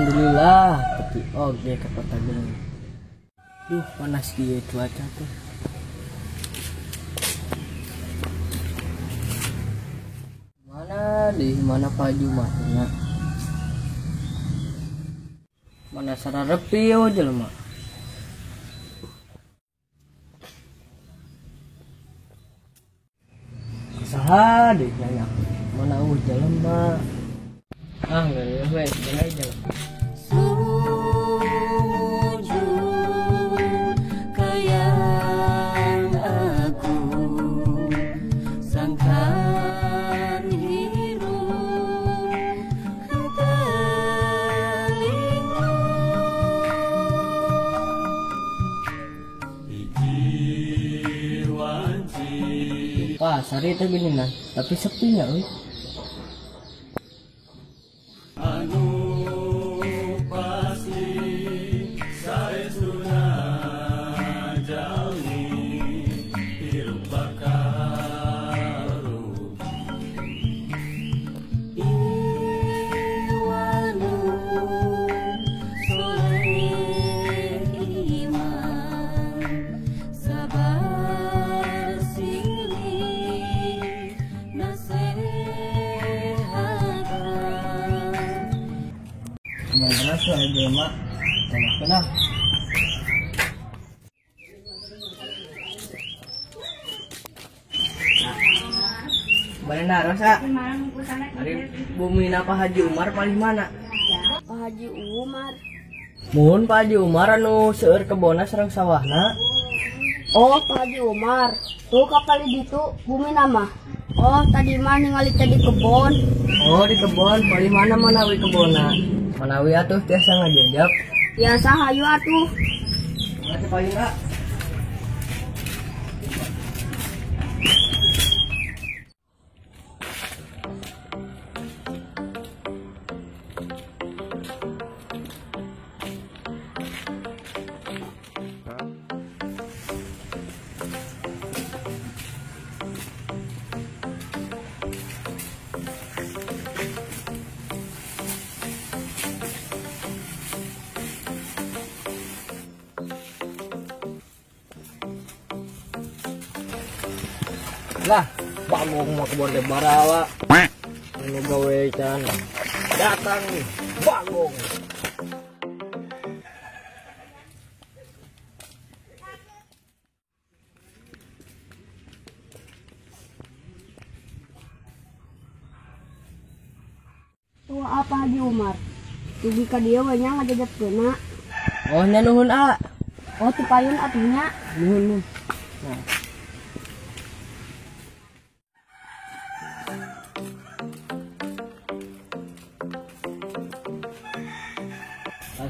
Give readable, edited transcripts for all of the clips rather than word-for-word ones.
Alhamdulillah tapi oke ke kota gini. Duh panas dia cuaca tuh. Mana Pak Jumatnya? Mana sararepi aja jelema. Saha deh nanya. Mana jelema? Ah enggak ya weh, gini aja. Wah, sari itu gini nan, tapi sepi nggak, wih? Anu pasti saya sudah jauh hirup bakaru iwanu soleh iman sabar mana sih aja mak, kenapa? Mana rasa? Hari bumi Pak Haji Umar paling mana? Pak Haji Umar. Mun Pak Haji Umar anu seueur kebona sareng sawahna. Oh Pak Haji Umar, tuh kapal itu bumi nama. Oh tadi mah ningali tadi kebon. Oh di kebon, paling mana manawi kebona? Manawi atuh tiasa ngajajab. Biasa hayu atuh. Atuh paling enggak. Lah, bagong mau kebon de barawa. Anu gawe can. Datang nih, bagong. Tuh apa Haji Umar? Tuh ka dia we nya ngajajab keuna. Oh, nya nuhun a. Oh, teu payun atuhnya. Nuhun. Nah.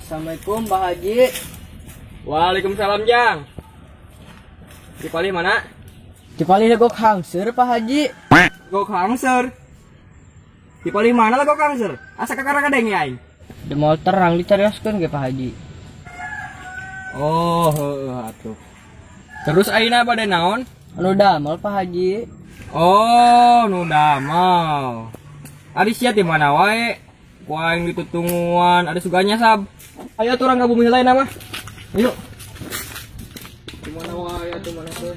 Assalamualaikum Pak Haji. Waalaikumsalam Jang. Cipali mana? Cipali legok hangseur Pak Haji. Gok hangser. Cipali mana lah gok hangser? Asa kakara kadeng ya aing. Di mall terang dicarioskeun ge Pak Haji. Oh, atuh. Terus ayeuna bade naon? Anu damel Pak Haji. Oh, nu damel. Ari sia di mana wae? Ku aing ditutungguan, ada suganya sab. Ayo atuh urang ka bumi lain mah. Ayo. Di mana wae atuh mana teh?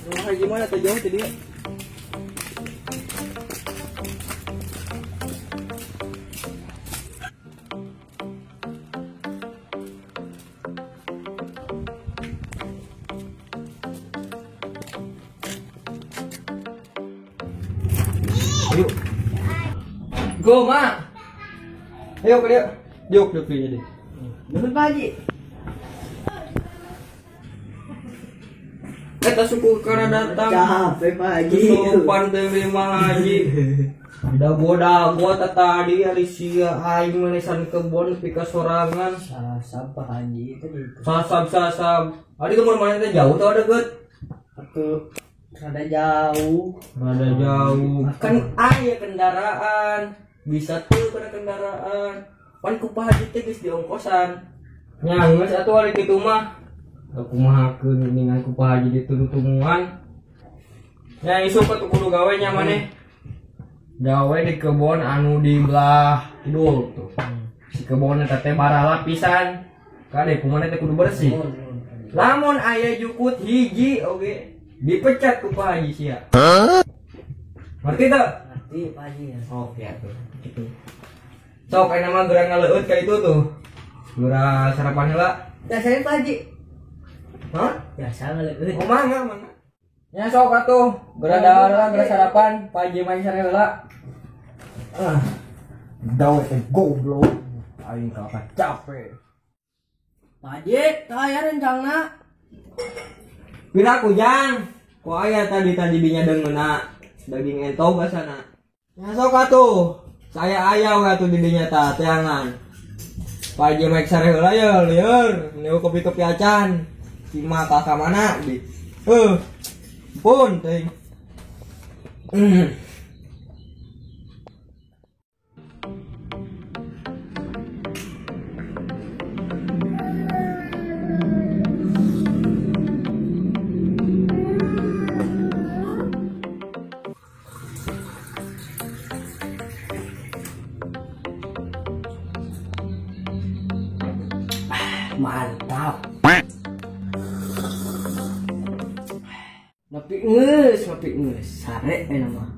Rumah gimana teh jauh teh dia? Ayo. Go, Mak. Ayo ke dia. Diuk dia deh. Nuhun Pak Haji. Eta suku karena datang. Capek Pak Haji. Sopan terima Haji. Dago-dago tadi hari sia aing menesan kebon pika sorangan. Sasab Pak Haji itu gitu. Sasab. Adi kemana mana teh jauh tau deket. Atuh rada jauh. Rada jauh. Kan aya kendaraan. Bisa tuh pada kendaraan. Pan ku Pak Haji teh geus diongkosan. Nya geus atuh ari kitu mah. Aku mahakeun dengan ku Pak Haji ditutungguan. Nya isuk atuh kudu gawe nya maneh. gawe di kebon anu di belah kidul tuh. Si kebon eta teh bara lapisan. Kade kumaha teh kudu bersih. Lamun aya jukut hiji oge dipecat ku Pak Haji sia. Ngerti teu? Ngerti Pak Haji ya. Oke atuh. Gitu. Sok ayeuna mah geura ngaleueut ka itu tuh. Geura sarapan heula. Biasanya Pak Haji. Hah? Biasa ngaleueut. Kumaha mana? Nya sok atuh, geura dahareula geura sarapan, Pak Haji main sare heula. Dawe teh goblok. Aing kakak capek. Pak Haji, teu aya rencangna. Pira kujang? Ku aya tadi dinya deungeuna daging entog gasana. Nya sok atuh. Saya aya we atuh di dinya tah teangan. Pak Haji main sare heula ya lieur, nieu kopi-kopi acan. Cima kakak mana di? Pun teh. Mantap. Ngopi geus, sare enak mah.